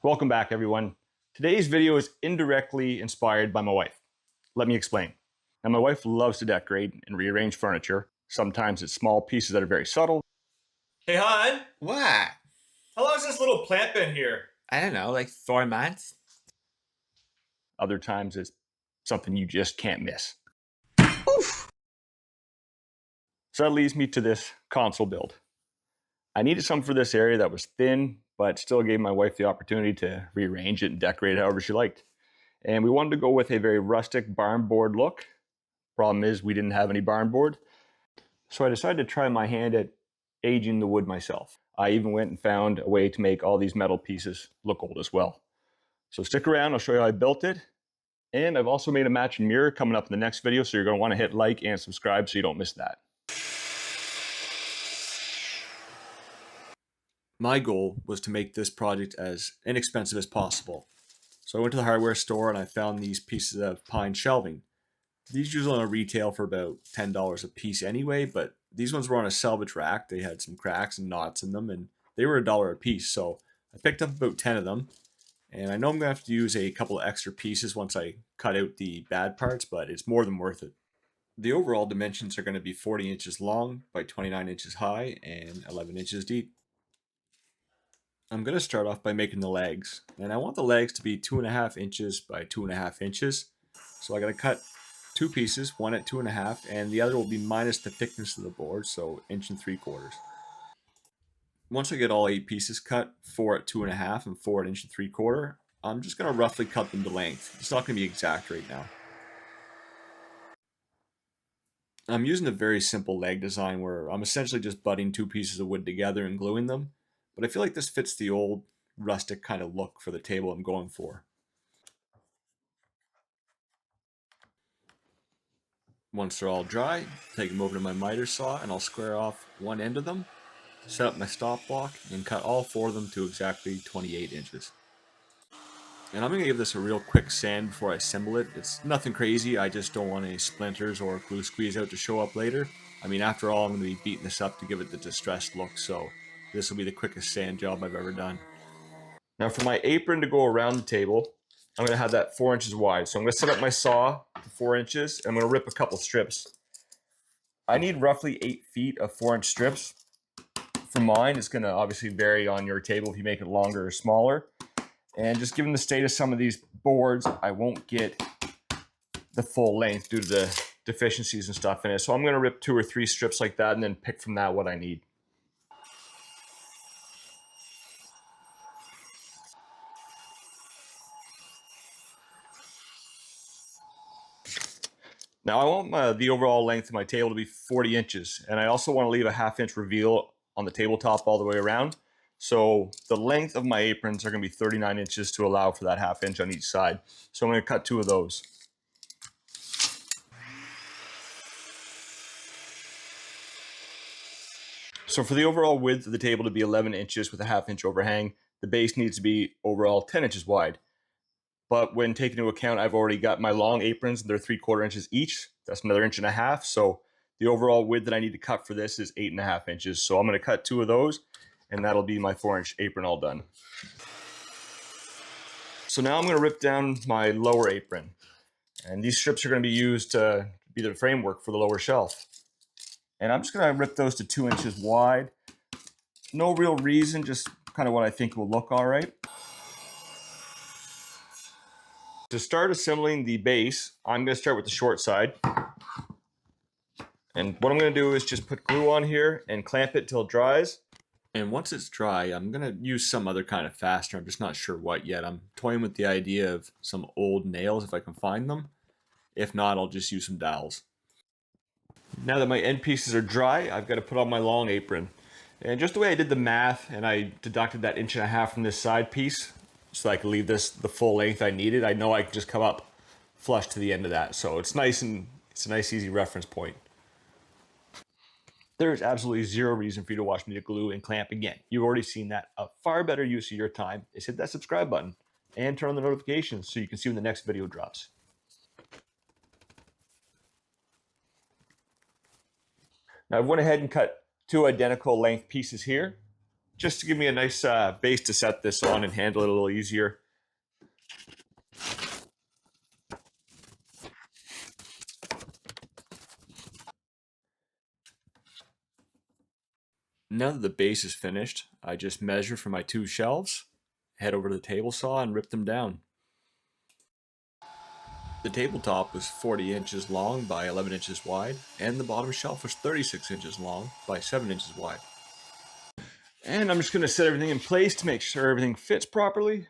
Welcome back, everyone. Today's video is indirectly inspired by my wife. Let me explain. Now, my wife loves to decorate and rearrange furniture. Sometimes it's small pieces that are very subtle. Hey, hon, What? how long has this little plant been here? I don't know, like 4 months? Other times it's something you just can't miss. Oof. So that leads me to this console build. I needed something for this area that was thin, but still gave my wife the opportunity to rearrange it and decorate it however she liked. And we wanted to go with a very rustic barn board look. Problem is, we didn't have any barn board. So I decided to try my hand at aging the wood myself. I even went and found a way to make all these metal pieces look old as well. So stick around, I'll show you how I built it. And I've also made a matching mirror coming up in the next video, so you're going to want to hit like and subscribe so you don't miss that. My goal was to make this project as inexpensive as possible. So I went to the hardware store and I found these pieces of pine shelving. These usually retail for about $10 a piece anyway, but these ones were on a salvage rack. They had some cracks and knots in them, and they were $1 a piece. So I picked up about 10 of them, and I know I'm going to have to use a couple of extra pieces once I cut out the bad parts, but it's more than worth it. The overall dimensions are going to be 40 inches long by 29 inches high and 11 inches deep. I'm going to start off by making the legs, and I want the legs to be 2.5 inches by 2.5 inches. So I got to cut two pieces, one at 2.5, and the other will be minus the thickness of the board, so 1.75 inches. Once I get all 8 pieces cut, 4 at 2.5 and 4 at 1.75 inches, I'm just going to roughly cut them to length. It's not going to be exact right now. I'm using a very simple leg design where I'm essentially just butting two pieces of wood together and gluing them, but I feel like this fits the old rustic kind of look for the table I'm going for. Once they're all dry, take them over to my miter saw and I'll square off one end of them, set up my stop block, and cut all 4 of them to exactly 28 inches. And I'm going to give this a real quick sand before I assemble it. It's nothing crazy, I just don't want any splinters or glue squeeze out to show up later. I mean, after all, I'm going to be beating this up to give it the distressed look, so this will be the quickest sand job I've ever done. Now for my apron to go around the table, I'm going to have that 4 inches wide. So I'm going to set up my saw to 4 inches, and I'm going to rip a couple strips. I need roughly 8 feet of 4-inch strips. For mine, it's going to obviously vary on your table if you make it longer or smaller. And just given the state of some of these boards, I won't get the full length due to the deficiencies and stuff in it. So I'm going to rip 2 or 3 strips like that and then pick from that what I need. Now I want the overall length of my table to be 40 inches, and I also want to leave a 1/2 inch reveal on the tabletop all the way around. So the length of my aprons are going to be 39 inches to allow for that 1/2 inch on each side. So I'm going to cut 2 of those. So for the overall width of the table to be 11 inches with a 1/2 inch overhang, the base needs to be overall 10 inches wide. But when taking into account, I've already got my long aprons, they're 3/4 inches each. That's another 1.5 inches. So the overall width that I need to cut for this is 8.5 inches. So I'm going to cut 2 of those, and that'll be my 4-inch apron all done. So now I'm going to rip down my lower apron. And these strips are going to be used to be the framework for the lower shelf. And I'm just going to rip those to 2 inches wide. No real reason, just kind of what I think will look all right. To start assembling the base, I'm going to start with the short side. And what I'm going to do is just put glue on here and clamp it till it dries. And once it's dry, I'm going to use some other kind of fastener. I'm just not sure what yet. I'm toying with the idea of some old nails if I can find them. If not, I'll just use some dowels. Now that my end pieces are dry, I've got to put on my long apron. And just the way I did the math, and I deducted that 1.5 inches from this side piece, so I can leave this the full length I needed. I know I can just come up flush to the end of that. So it's nice, and it's a nice easy reference point. There is absolutely zero reason for you to watch me to glue and clamp again. You've already seen that. A far better use of your time is hit that subscribe button and turn on the notifications so you can see when the next video drops. Now I've went ahead and cut 2 identical length pieces here, just to give me a nice base to set this on and handle it a little easier. Now that the base is finished, I just measure for my 2 shelves, head over to the table saw and rip them down. The tabletop was 40 inches long by 11 inches wide, and the bottom shelf was 36 inches long by 7 inches wide. And I'm just going to set everything in place to make sure everything fits properly.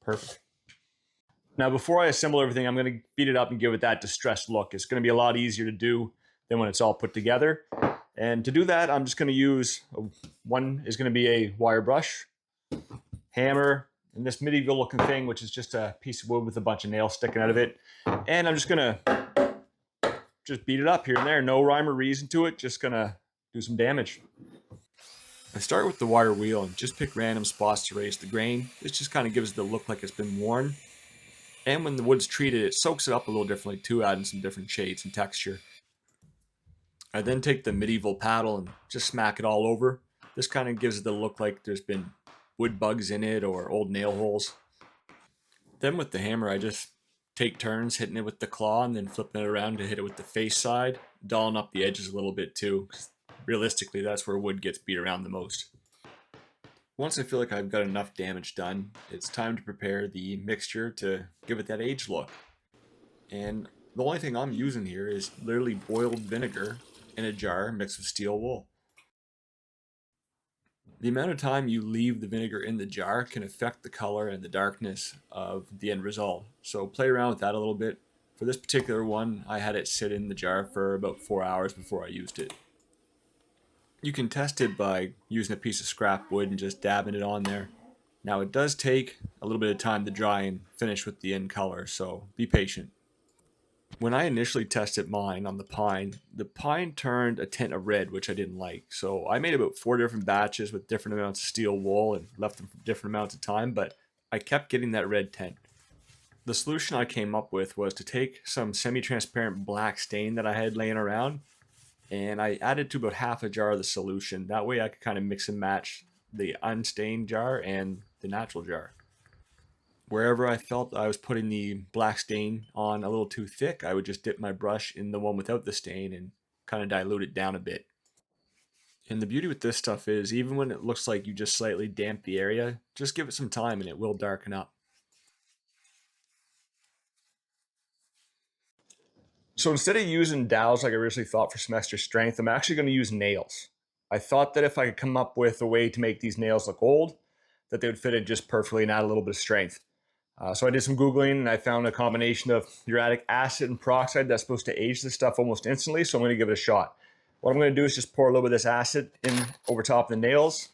Perfect. Now, before I assemble everything, I'm going to beat it up and give it that distressed look. It's going to be a lot easier to do than when it's all put together. And to do that, I'm just going to use, one is going to be a wire brush, hammer, and this medieval looking thing, which is just a piece of wood with a bunch of nails sticking out of it. And I'm just going to just beat it up here and there. No rhyme or reason to it, just going to do some damage. I start with the wire wheel and just pick random spots to raise the grain. This just kind of gives it the look like it's been worn. And when the wood's treated, it soaks it up a little differently too, adding some different shades and texture. I then take the medieval paddle and just smack it all over. This kind of gives it the look like there's been wood bugs in it or old nail holes. Then with the hammer, I just take turns hitting it with the claw and then flipping it around to hit it with the face side, dulling up the edges a little bit too. Realistically, that's where wood gets beat around the most. Once I feel like I've got enough damage done, it's time to prepare the mixture to give it that aged look. And the only thing I'm using here is literally boiled vinegar in a jar mixed with steel wool. The amount of time you leave the vinegar in the jar can affect the color and the darkness of the end result. So play around with that a little bit. For this particular one, I had it sit in the jar for about 4 hours before I used it. You can test it by using a piece of scrap wood and just dabbing it on there. Now it does take a little bit of time to dry and finish with the end color, so be patient. When I initially tested mine on the pine turned a tint of red, which I didn't like. So I made about 4 different batches with different amounts of steel wool and left them for different amounts of time, but I kept getting that red tint. The solution I came up with was to take some semi-transparent black stain that I had laying around, and I added to about half a jar of the solution. That way I could kind of mix and match the unstained jar and the natural jar. Wherever I felt I was putting the black stain on a little too thick, I would just dip my brush in the one without the stain and kind of dilute it down a bit. And the beauty with this stuff is, even when it looks like you just slightly damp the area, just give it some time and it will darken up. So instead of using dowels like I originally thought for some extra strength, I'm actually going to use nails. I thought that if I could come up with a way to make these nails look old, that they would fit in just perfectly and add a little bit of strength. So I did some Googling and I found a combination of uric acid and peroxide that's supposed to age this stuff almost instantly, so I'm going to give it a shot. What I'm going to do is just pour a little bit of this acid in over top of the nails.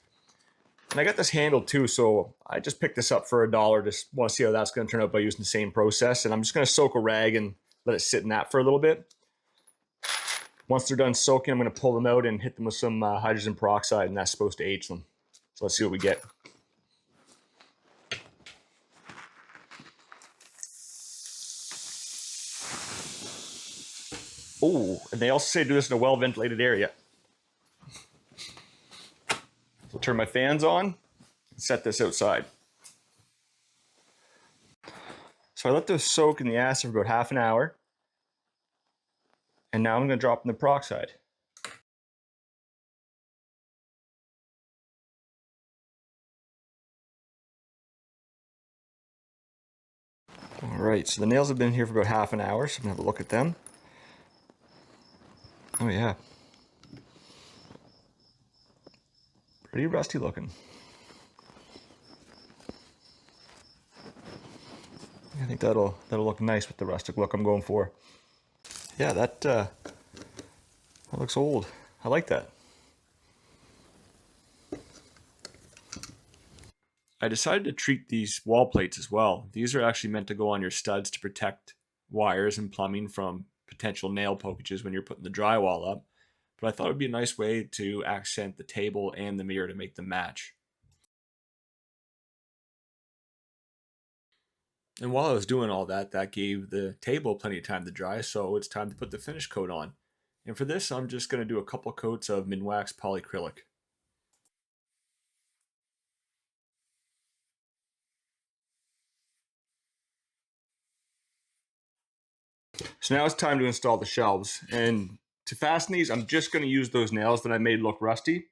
And I got this handle too, so I just picked this up for $1. Just want to see how that's going to turn out by using the same process. And I'm just going to soak a rag and let it sit in that for a little bit. Once they're done soaking, I'm going to pull them out and hit them with some hydrogen peroxide, and that's supposed to age them. So let's see what we get. Oh, and they also say do this in a well-ventilated area. So turn my fans on and set this outside. So I let this soak in the acid for about half an hour. And now I'm going to drop in the peroxide. All right, so the nails have been here for about half an hour, so I'm going to have a look at them. Oh yeah. Pretty rusty looking. I think that'll look nice with the rustic look I'm going for. Yeah, that looks old. I like that. I decided to treat these wall plates as well. These are actually meant to go on your studs to protect wires and plumbing from potential nail pokages when you're putting the drywall up. But I thought it would be a nice way to accent the table and the mirror to make them match. And while I was doing all that, that gave the table plenty of time to dry, so it's time to put the finish coat on. And for this, I'm just going to do a couple coats of Minwax polyacrylic. So now it's time to install the shelves. And to fasten these, I'm just going to use those nails that I made look rusty.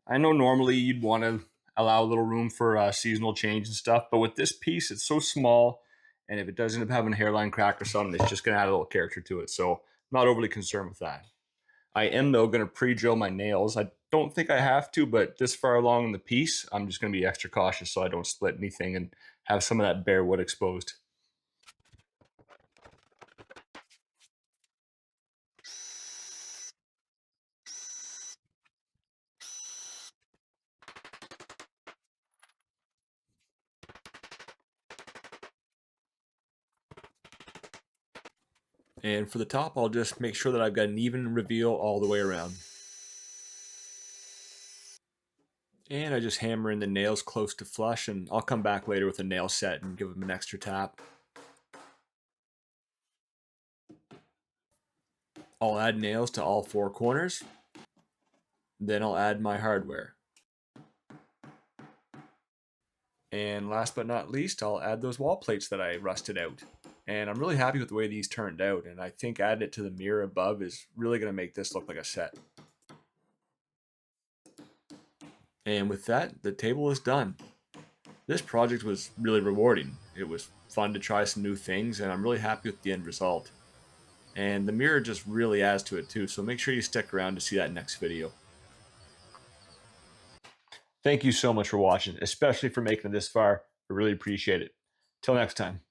I know normally you'd want to allow a little room for seasonal change and stuff, but with this piece, it's so small, and if it does end up having a hairline crack or something, it's just going to add a little character to it. So I'm not overly concerned with that. I am, though, going to pre-drill my nails. I don't think I have to, but this far along in the piece, I'm just going to be extra cautious so I don't split anything and have some of that bare wood exposed. And for the top, I'll just make sure that I've got an even reveal all the way around. And I just hammer in the nails close to flush, and I'll come back later with a nail set and give them an extra tap. I'll add nails to all four corners. Then I'll add my hardware. And last but not least, I'll add those wall plates that I rusted out. And I'm really happy with the way these turned out, and I think adding it to the mirror above is really going to make this look like a set. And with that, the table is done. This project was really rewarding. It was fun to try some new things, and I'm really happy with the end result. And the mirror just really adds to it too, so make sure you stick around to see that next video. Thank you so much for watching, especially for making it this far. I really appreciate it. Till next time.